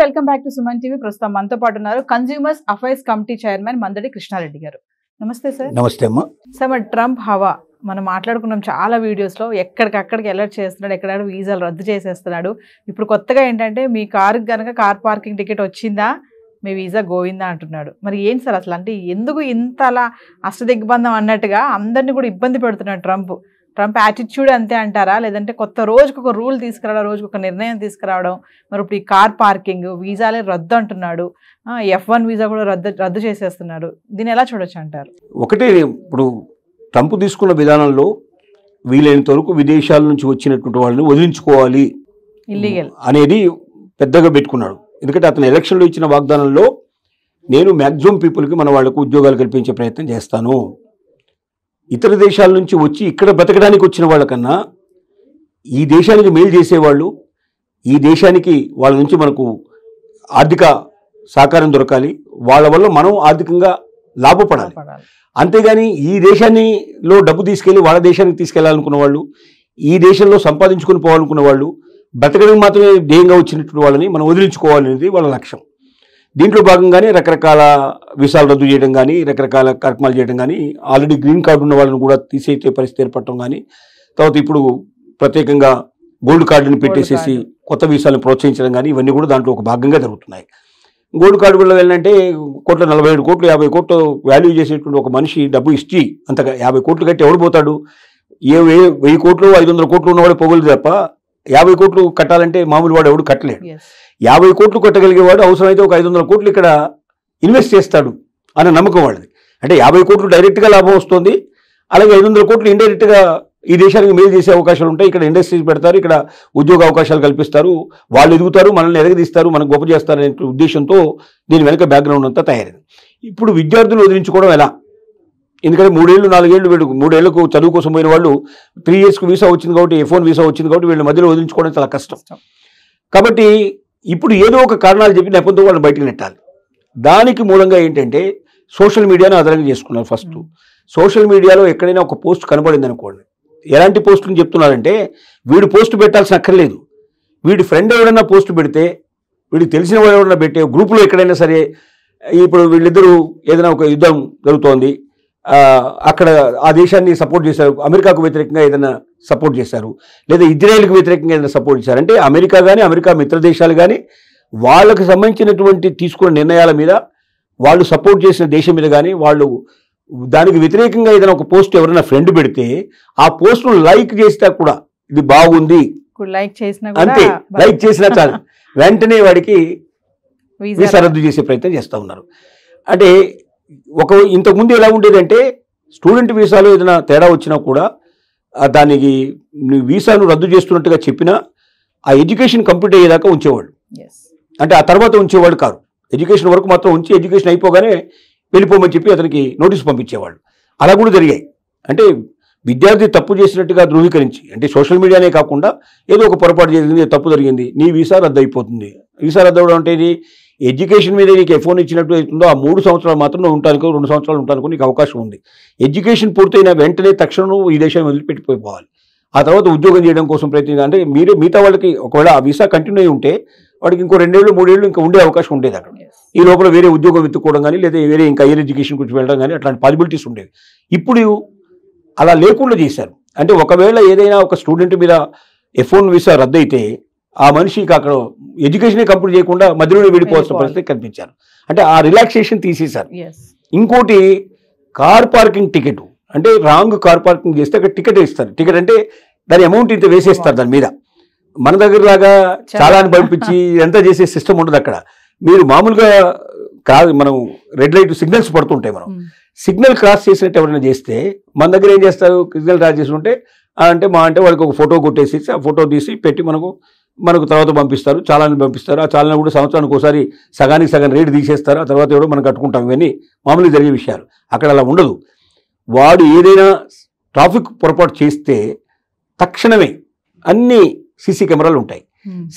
Welcome back to Suman TV. ప్రస్తుతం మనతో పాటు ఉన్నారు consumers affairs committee chairman Mandadi Krishna Reddy గారు. నమస్తే సార్. నమస్తే అమ్మా. సార్, మరి ట్రంప్ హవా మనం మాట్లాడుకున్నాం చాలా వీడియోస్లో. ఎక్కడికక్కడికి అలర్ట్ చేస్తున్నాడు, ఎక్కడ వీసాలు రద్దు చేసేస్తున్నాడు. ఇప్పుడు కొత్తగా ఏంటంటే మీ కారుకి కనుక కార్ పార్కింగ్ టికెట్ వచ్చిందా మీ వీసా గోవిందా అంటున్నాడు. మరి ఏంటి సార్ అసలు, అంటే ఎందుకు ఇంత అలా అష్టదిగ్బంధం అన్నట్టుగా అందరినీ కూడా ఇబ్బంది పెడుతున్నాడు ట్రంప్ యాటిట్యూడ్ అంతే అంటారా, లేదంటే కొత్త రోజుకు ఒక రూల్ తీసుకురావడం, రోజుకు ఒక నిర్ణయం తీసుకురావడం? మరి ఇప్పుడు ఈ కార్ పార్కింగ్ వీసాలే రద్దు అంటున్నాడు, F1 వీసా కూడా రద్దు చేసేస్తున్నాడు. దీన్ని ఎలా చూడొచ్చు అంటారు? ఒకటే, ఇప్పుడు ట్రంప్ తీసుకున్న విధానంలో వీలైనంత వరకు విదేశాల నుంచి వచ్చినటువంటి వాళ్ళని వదిలించుకోవాలి ఇల్లీగల్ అనేది పెద్దగా పెట్టుకున్నాడు. ఎందుకంటే అతను ఎలక్షన్లో ఇచ్చిన వాగ్దానంలో నేను మ్యాక్సిమం పీపుల్కి మన వాళ్ళకు ఉద్యోగాలు కల్పించే ప్రయత్నం చేస్తాను, ఇతర దేశాల నుంచి వచ్చి ఇక్కడ బ్రతకడానికి వచ్చిన వాళ్ళకన్నా ఈ దేశానికి మేలు చేసేవాళ్ళు, ఈ దేశానికి వాళ్ళ నుంచి మనకు ఆర్థిక సహకారం దొరకాలి, వాళ్ళ వల్ల మనం ఆర్థికంగా లాభపడాలి. అంతేగాని ఈ దేశాన్నిలో డబ్బు తీసుకెళ్ళి వాళ్ళ దేశానికి తీసుకెళ్లాలనుకున్న వాళ్ళు, ఈ దేశంలో సంపాదించుకుని పోవాలనుకున్న వాళ్ళు, బ్రతకడానికి మాత్రమే ధ్యేయంగా వచ్చినటువంటి వాళ్ళని మనం వదిలించుకోవాలనేది వాళ్ళ లక్ష్యం. దీంట్లో భాగంగానే రకరకాల వీసాలు రద్దు చేయడం కానీ, రకరకాల కార్యక్రమాలు చేయడం కానీ, ఆల్రెడీ గ్రీన్ కార్డు ఉన్న వాళ్ళని కూడా తీసేసే పరిస్థితి ఏర్పడటం కానీ, తర్వాత ఇప్పుడు ప్రత్యేకంగా గోల్డ్ కార్డుని పెట్టేసేసి కొత్త వీసాలను ప్రోత్సహించడం కానీ, ఇవన్నీ కూడా దాంట్లో ఒక భాగంగా జరుగుతున్నాయి. గోల్డ్ కార్డు వల్ల వెళ్ళాలంటే 147 కోట్లు 50 కోట్లు వాల్యూ చేసేటువంటి ఒక మనిషి డబ్బు ఇచ్చి అంతగా 50 కోట్లు కట్టి ఎవడు పోతాడు? 1000 కోట్లు 500 కోట్లు ఉన్నవాడు పోగలదు తప్ప 50 కోట్లు కట్టాలంటే మామూలు వాడు ఎవడు కట్టలేడు. 50 కోట్లు కట్టగలిగేవాడు అవసరమైతే ఒక 500 కోట్లు ఇక్కడ ఇన్వెస్ట్ చేస్తాడు అన్న నమ్మకం వాళ్ళది. అంటే 50 కోట్లు డైరెక్ట్గా లాభం వస్తుంది, అలాగే 500 కోట్లు ఇండైరెక్ట్గా ఈ దేశానికి మేలు చేసే అవకాశాలు ఉంటాయి. ఇక్కడ ఇండస్ట్రీస్ పెడతారు, ఇక్కడ ఉద్యోగ అవకాశాలు కల్పిస్తారు, వాళ్ళు ఎదుగుతారు, మనల్ని ఎదగదీస్తారు, మనకు గొప్ప చేస్తారనే ఉద్దేశంతో దీని వెనక బ్యాక్గ్రౌండ్ అంతా తయారైంది. ఇప్పుడు విద్యార్థులు వదిలించుకోవడం ఎలా? ఎందుకంటే 3 ఏళ్ళు 4 ఏళ్ళు వీళ్ళు 3 ఏళ్లకు చదువు కోసం పోయిన వాళ్ళు 3 ఇయర్స్కి వీసా వచ్చింది కాబట్టి, F1 వీసా వచ్చింది కాబట్టి వీళ్ళ మధ్యలో వదిలించుకోవడం చాలా కష్టం. కాబట్టి ఇప్పుడు ఏదో ఒక కారణాలు చెప్పి నెపంతో వాళ్ళని బయటకు నెట్టాలి. దానికి మూలంగా ఏంటంటే సోషల్ మీడియాను ఆధారంగా చేసుకున్నారు. ఫస్ట్ సోషల్ మీడియాలో ఎక్కడైనా ఒక పోస్ట్ కనబడింది అనుకోండి, ఎలాంటి పోస్టులు చెప్తున్నారంటే వీడు పోస్ట్ పెట్టాల్సిన అక్కర్లేదు, వీడి ఫ్రెండ్ ఎవరైనా పోస్ట్ పెడితే, వీడికి తెలిసిన వాళ్ళు ఎవరైనా పెట్టే గ్రూపులో ఎక్కడైనా సరే, ఇప్పుడు వీళ్ళిద్దరూ ఏదైనా ఒక యుద్ధం జరుగుతోంది, అక్కడ ఆ దేశాన్ని సపోర్ట్ చేశారు, అమెరికాకు వ్యతిరేకంగా ఏదైనా సపోర్ట్ చేశారు, లేదా ఇజ్రాయెల్కి వ్యతిరేకంగా ఏదైనా సపోర్ట్ చేశారు అంటే అమెరికా కానీ అమెరికా మిత్ర దేశాలు కానీ వాళ్ళకు సంబంధించినటువంటి తీసుకున్న నిర్ణయాల మీద, వాళ్ళు సపోర్ట్ చేసిన దేశం మీద కానీ, వాళ్ళు దానికి వ్యతిరేకంగా ఏదైనా ఒక పోస్ట్ ఎవరైనా ఫ్రెండ్ పెడితే ఆ పోస్ట్ను లైక్ చేస్తే కూడా ఇది బాగుంది అంతే, లైక్ చేసినా చాలు వెంటనే వాడికి వీసా రద్దు చేసే ప్రయత్నం చేస్తూ ఉన్నారు. అంటే ఇంతకుముందు ఎలా ఉండేదంటే స్టూడెంట్ వీసాలో ఏదైనా తేడా వచ్చినా కూడా దానికి వీసాను రద్దు చేస్తున్నట్టుగా చెప్పినా ఆ ఎడ్యుకేషన్ కంప్లీట్ అయ్యేదాకా ఉంచేవాళ్ళు, అంటే ఆ తర్వాత ఉంచేవాళ్ళు కాదు. ఎడ్యుకేషన్ వరకు మాత్రం ఉంచి ఎడ్యుకేషన్ అయిపోగానే వెళ్ళిపోమని చెప్పి అతనికి నోటీసు పంపించేవాళ్ళు. అలా కూడా జరిగాయి. అంటే విద్యార్థి తప్పు చేసినట్టుగా ధృవీకరించి, అంటే సోషల్ మీడియానే కాకుండా ఏదో ఒక పొరపాటు జరిగింది, తప్పు జరిగింది, నీ వీసా రద్దు అయిపోతుంది. వీసా రద్దు అవ్వడం అంటే ఇది ఎడ్యుకేషన్ మీద నీకు F1 ఇచ్చినట్టు అవుతుందో ఆ 3 సంవత్సరాలు మాత్రం నువ్వు ఉంటానికి, 2 సంవత్సరాలు ఉంటానికి నీకు అవకాశం ఉంది. ఎడ్యుకేషన్ పూర్తయిన వెంటనే తక్షణం నువ్వు ఈ దేశాన్ని వదిలిపెట్టిపోవాలి. ఆ తర్వాత ఉద్యోగం చేయడం కోసం ప్రయత్నం, అంటే మిగతా వాళ్ళకి ఒకవేళ ఆ వీసా కంటిన్యూ అయి ఉంటే వాడికి ఇంకో 2 ఏళ్ళు 3 ఏళ్ళు ఇంకా ఉండే అవకాశం ఉండేది అక్కడ. ఈ లోపల వేరే ఉద్యోగం వెతుక్కోవడం కానీ, లేదా వేరే ఇంకా హైయర్ ఎడ్యుకేషన్ గురించి వెళ్ళడం కానీ అట్లాంటి పాసిబిలిటీస్ ఉండేవి. ఇప్పుడు అలా లేకుండా చేశారు. అంటే ఒకవేళ ఏదైనా ఒక స్టూడెంట్ మీద F1 వీసా రద్దు అయితే ఆ మనిషికి అక్కడ ఎడ్యుకేషనే కంప్లీట్ చేయకుండా మధ్యలోనే వెళ్ళిపోవాల్సిన పరిస్థితి కనిపించారు. అంటే ఆ రిలాక్సేషన్ తీసేశారు. ఇంకోటి కార్ పార్కింగ్ టికెట్, అంటే రాంగ్ కార్ పార్కింగ్ చేస్తే అక్కడ టికెట్ ఇస్తారు. టికెట్ అంటే దాని అమౌంట్ ఇంత వేసేస్తారు దాని మీద. మన దగ్గర లాగా చాలా పంపించి ఎంత చేసే సిస్టమ్ ఉండదు అక్కడ. మీరు మామూలుగా మనం రెడ్ లైట్ సిగ్నల్స్ పడుతుంటాయి, మనం సిగ్నల్ క్రాస్ చేసినట్టు ఎవరైనా చేస్తే మన దగ్గర ఏం చేస్తారు, సిగ్నల్ క్రాస్ చేస్తుంటే అంటే వాడికి ఒక ఫోటో కొట్టేసి ఆ ఫోటో తీసి పెట్టి మనకు తర్వాత పంపిస్తారు, చాలాని పంపిస్తారు. ఆ చాలాని కూడా సంవత్సరానికి ఒకసారి సగానికి సగం రేటు తీసేస్తారు, ఆ తర్వాత ఎవడో మనం కట్టుకుంటాం. ఇవన్నీ మామూలుగా జరిగే విషయాలు. అక్కడ అలా ఉండదు. వాడు ఏదైనా ట్రాఫిక్ పొరపాటు చేస్తే తక్షణమే అన్ని సీసీ కెమెరాలు ఉంటాయి.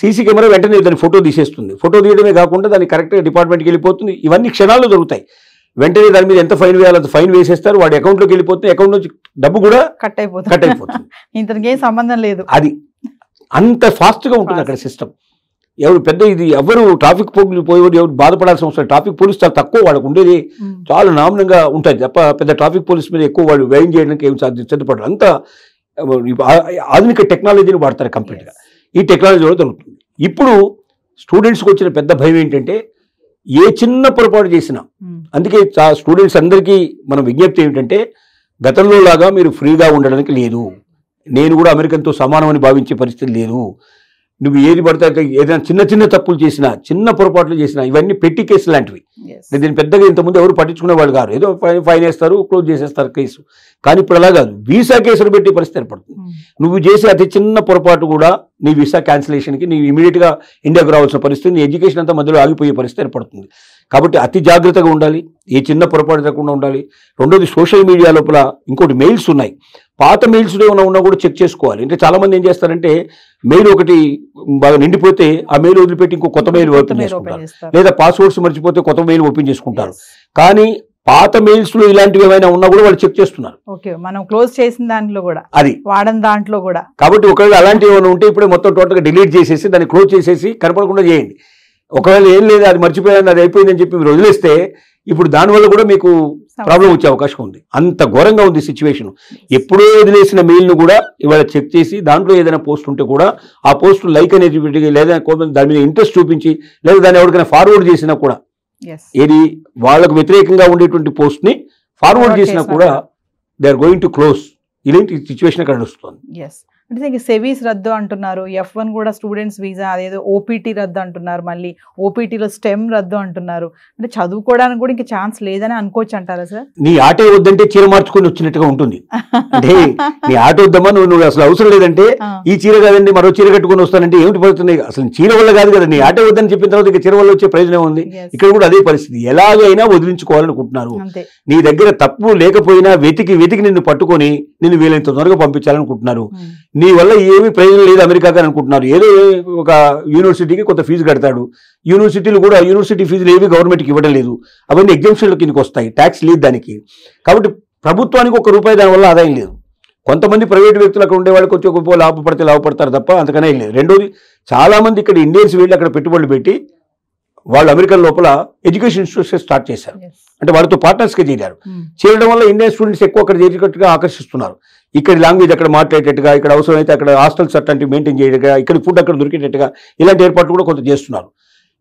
సీసీ కెమెరా వెంటనే దాని ఫోటో తీసేస్తుంది. ఫోటో తీయడమే కాకుండా దాన్ని కరెక్ట్గా డిపార్ట్మెంట్కి వెళ్ళిపోతుంది. ఇవన్నీ క్షణాల్లో జరుగుతాయి. వెంటనే దాని మీద ఎంత ఫైన్ వేయాలో అంత ఫైన్ వేసేస్తారు, వాడి అకౌంట్లోకి వెళ్ళిపోతే అకౌంట్ నుంచి డబ్బు కూడా కట్ అయిపోతుంది. ఇంతకేం సంబంధం లేదు. అది అంత ఫాస్ట్గా ఉంటుంది అక్కడ సిస్టమ్. ఎవరు పెద్ద ఇది ఎవరు ట్రాఫిక్ పోయేవాడు ఎవరు బాధపడాల్సిన అవసరం, ట్రాఫిక్ పోలీస్ చాలా తక్కువ, వాళ్ళకు ఉండేది చాలా నామనంగా ఉంటుంది తప్ప పెద్ద ట్రాఫిక్ పోలీస్ మీద ఎక్కువ వాళ్ళు వ్యయం చేయడానికి ఏమి సిద్ధపడరు. అంతా ఆధునిక టెక్నాలజీని వాడతారు కంప్లీట్గా. ఈ టెక్నాలజీ కూడా దొరుకుతుంది. ఇప్పుడు స్టూడెంట్స్కి వచ్చిన పెద్ద భయం ఏంటంటే ఏ చిన్న పొరపాటు చేసినా, అందుకే స్టూడెంట్స్ అందరికీ మనం విజ్ఞప్తి ఏమిటంటే గతంలో లాగా మీరు ఫ్రీగా ఉండడానికి లేదు. నేను కూడా అమెరికన్తో సమానమని భావించే పరిస్థితి లేదు. నువ్వు ఏది పడితే ఏదైనా చిన్న చిన్న తప్పులు చేసినా, చిన్న పొరపాట్లు చేసినా, ఇవన్నీ పెట్టి కేసు లాంటివి. దీన్ని పెద్దగా ఇంతకుముందు ఎవరు పట్టించుకునే వాళ్ళు కాదు. ఏదో ఫైన్ వేస్తారు, క్లోజ్ చేసేస్తారు కేసు. కానీ ఇప్పుడు అలా కాదు, వీసా కేసులు పెట్టి పరిస్థితి ఏర్పడుతుంది. నువ్వు చేసే అతి చిన్న పొరపాటు కూడా నీ వీసా క్యాన్సిలేషన్కి నీవు ఇమీడియట్గా ఇండియాకు రావాల్సిన పరిస్థితి, నీ ఎడ్యుకేషన్ అంతా మధ్యలో ఆగిపోయే పరిస్థితి ఏర్పడుతుంది. కాబట్టి అతి జాగ్రత్తగా ఉండాలి, ఏ చిన్న పొరపాటు లేకుండా ఉండాలి. రెండోది సోషల్ మీడియా లోపల ఇంకోటి మెయిల్స్ ఉన్నాయి, పాత మెయిల్స్ ఏమైనా ఉన్నా కూడా చెక్ చేసుకోవాలి. అంటే చాలా మంది ఏం చేస్తారంటే మెయిల్ ఒకటి బాగా నిండిపోతే ఆ మెయిల్ వదిలిపెట్టి ఇంకో కొత్త మెయిల్ ఓపెన్ చేసుకుంటారు, లేదా పాస్వర్డ్స్ మర్చిపోతే కొత్త మెయిల్ ఓపెన్ చేసుకుంటారు. కానీ పాత మెయిల్స్ లో ఇలాంటివి ఏమైనా ఉన్నా కూడా వాళ్ళు చెక్ చేస్తున్నారు. మనం క్లోజ్ చేసిన దాంట్లో కూడా, అది వాడని దాంట్లో కూడా. కాబట్టి ఒకవేళ అలాంటివి ఏమైనా ఉంటే ఇప్పుడు మొత్తం టోటల్గా డిలీట్ చేసేసి దాన్ని క్లోజ్ చేసేసి కనపడకుండా చేయండి. ఒకవేళ ఏం లేదు అది మర్చిపోయాను అది అయిపోయిందని చెప్పి మీరు వదిలేస్తే ఇప్పుడు దానివల్ల కూడా మీకు ప్రాబ్లం వచ్చే అవకాశం ఉంది. అంత ఘోరంగా ఉంది సిచ్యువేషన్. ఎప్పుడో వదిలేసిన మెయిల్ను కూడా ఇవాళ చెక్ చేసి దాంట్లో ఏదైనా పోస్ట్ ఉంటే కూడా ఆ పోస్ట్ లైక్ అనేది పెట్టి, లేదా దాని మీద ఇంట్రెస్ట్ చూపించి, లేదా దాన్ని ఎవరికైనా ఫార్వర్డ్ చేసినా కూడా, ఏది వాళ్ళకు వ్యతిరేకంగా ఉండేటువంటి పోస్ట్ని ఫార్వర్డ్ చేసినా కూడా they are going to close. ఇలాంటి సిచ్యువేషన్ అక్కడ నడుస్తుంది. అంటే సెవీస్ రద్దు అంటున్నారు, F1 కూడా స్టూడెంట్స్ వీసా అదేదో ఓపీటీ రద్దు అంటున్నారు, మళ్ళీ ఓపీటీలో స్టెమ్ రద్దు అంటున్నారు. అంటే చదువుకోవడానికి కూడా ఇంకా ఛాన్స్ లేదని అనుకోవచ్చు అంటారా సార్? నీ ఆటో వద్దంటే చీర మార్చుకొని వచ్చినట్టుగా ఉంటుంది. అంటే నీ ఆటో వద్దమ్మా, నువ్వు అసలు అవసరం లేదంటే ఈ చీర కాదండి మరో చీర కట్టుకొని వస్తానంటే ఏమిటి పడుతుంది? అసలు చీర వల్ల కాదు కదా, నీ ఆటో వద్దని చెప్పిన తర్వాత ఇక చీర వల్ల వచ్చే ప్రయోజనం ఉంది. ఇక్కడ కూడా అదే పరిస్థితి. ఎలాగైనా వదిలించుకోవాలనుకుంటున్నారు. నీ దగ్గర తప్పు లేకపోయినా వెతికి నిన్ను పట్టుకొని నిన్ను వీలైనంత తొందరగా పంపించాలనుకుంటున్నారు. నీ వల్ల ఏమీ ప్రయోజనం లేదు అమెరికాగా అనుకుంటున్నారు. ఏదో ఒక యూనివర్సిటీకి కొంత ఫీజు కడతాడు, యూనివర్సిటీలు కూడా యూనివర్సిటీ ఫీజులు ఏవి గవర్నమెంట్కి ఇవ్వడం లేదు, అవన్నీ ఎగ్జామ్షన్ల కిందకి వస్తాయి, ట్యాక్స్ లేదు దానికి. కాబట్టి ప్రభుత్వానికి ₹1 దానివల్ల ఆదాయం లేదు. కొంతమంది ప్రైవేట్ వ్యక్తులు అక్కడ ఉండే వాళ్ళకి వచ్చి ఒక లాభపడతారు తప్ప అంతకనే లేదు. రెండోది చాలా మంది ఇక్కడ ఇండియన్స్ వెళ్ళి అక్కడ పెట్టుబడులు పెట్టి వాళ్ళు అమెరికన్ లోపల ఎడ్యుకేషన్ ఇన్స్టిట్యూట్స్ స్టార్ట్ చేశారు. అంటే వాళ్ళతో పార్ట్నర్స్గా చేరారు. చేరడం వల్ల ఇండియన్ స్టూడెంట్స్ ఎక్కువ అక్కడ చేరేటట్టుగా ఆకర్షిస్తున్నారు. ఇక్కడ లాంగ్వేజ్ అక్కడ మాట్లాడేటట్టుగా, ఇక్కడ అవసరమైతే అక్కడ హాస్టల్స్ అట్లాంటివి మెయింటైన్ చేయటట్టుగా, ఇక్కడ ఫుడ్ అక్కడ దొరికేటట్టుగా ఇలాంటి ఏర్పాట్లు కూడా కొంత చేస్తున్నారు.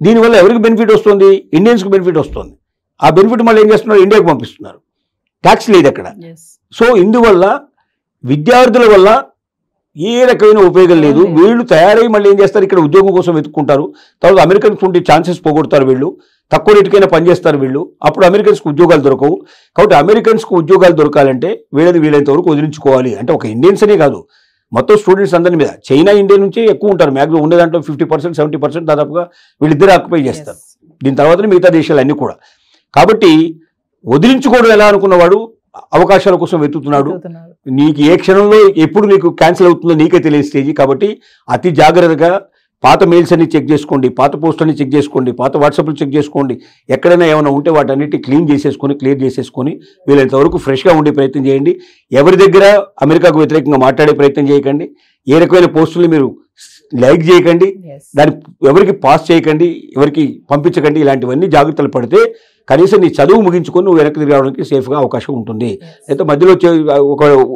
దీనివల్ల ఎవరికి బెనిఫిట్ వస్తుంది? ఇండియన్స్కి బెనిఫిట్ వస్తుంది. ఆ బెనిఫిట్ మళ్ళీ ఏం చేస్తున్నారు? ఇండియాకి పంపిస్తున్నారు. ట్యాక్స్ లేదు అక్కడ. సో ఇందువల్ల విద్యార్థుల వల్ల ఏ రకమైన ఉపయోగం లేదు. వీళ్ళు తయారై మళ్ళీ ఏం చేస్తారు? ఇక్కడ ఉద్యోగం కోసం వెతుక్కుంటారు. తర్వాత అమెరికన్స్ ఉండే ఛాన్సెస్ పోగొడతారు. వీళ్ళు తక్కువ రేటుకైనా పనిచేస్తారు వీళ్ళు. అప్పుడు అమెరికన్స్కి ఉద్యోగాలు దొరకవు. కాబట్టి అమెరికన్స్కి ఉద్యోగాలు దొరకాలంటే వీలైనంత వరకు వదిలించుకోవాలి. అంటే ఒక ఇండియన్స్ అనే కాదు, మొత్తం స్టూడెంట్స్ అందరి మీద. చైనా ఇండియా నుంచే ఎక్కువ ఉంటారు. మ్యాక్సిమం ఉండే దాంట్లో 50% 70% దాదాపుగా వీళ్ళిద్దరు ఆక్యుపై చేస్తారు. దీని తర్వాతనే మిగతా దేశాలన్నీ కూడా. కాబట్టి వదిలించుకోవడం ఎలా అనుకున్నవాడు అవకాశాల కోసం వెతుకుతున్నాడు. నీకు ఏ క్షణంలో ఎప్పుడు నీకు క్యాన్సిల్ అవుతుందో నీకే తెలియని స్టేజ్. కాబట్టి అతి జాగ్రత్తగా పాత మెయిల్స్ అన్ని చెక్ చేసుకోండి, పాత పోస్ట్ అన్ని చెక్ చేసుకోండి, పాత వాట్సాప్లు చెక్ చేసుకోండి. ఎక్కడైనా ఏమైనా ఉంటే వాటన్నిటి క్లియర్ చేసేసుకొని వీలైనంత వరకు ఫ్రెష్గా ఉండే ప్రయత్నం చేయండి. ఎవరి దగ్గర అమెరికాకు వ్యతిరేకంగా మాట్లాడే ప్రయత్నం చేయకండి. ఏ రకమైన పోస్టుల్ని మీరు లైక్ చేయకండి, దాన్ని ఎవరికి పాస్ చేయకండి, ఎవరికి పంపించకండి. ఇలాంటివన్నీ జాగ్రత్తలు పడితే కనీసం నీ చదువు ముగించుకొని నువ్వు వెనక్కి రావడానికి సేఫ్గా అవకాశం ఉంటుంది. అయితే మధ్యలో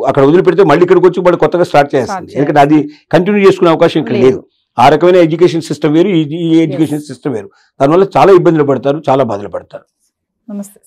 అక్కడ వదిలిపెడితే మళ్ళీ ఇక్కడికి వచ్చి మళ్ళీ కొత్తగా స్టార్ట్ చేస్తుంది. ఎందుకంటే అది కంటిన్యూ చేసుకునే అవకాశం ఇక్కడ లేదు. ఆ రకమైన ఎడ్యుకేషన్ సిస్టమ్ వేరు, ఈ ఎడ్యుకేషన్ సిస్టమ్ వేరు. దానివల్ల చాలా ఇబ్బందులు పడతారు, చాలా బాధలు పడతారు. నమస్తే.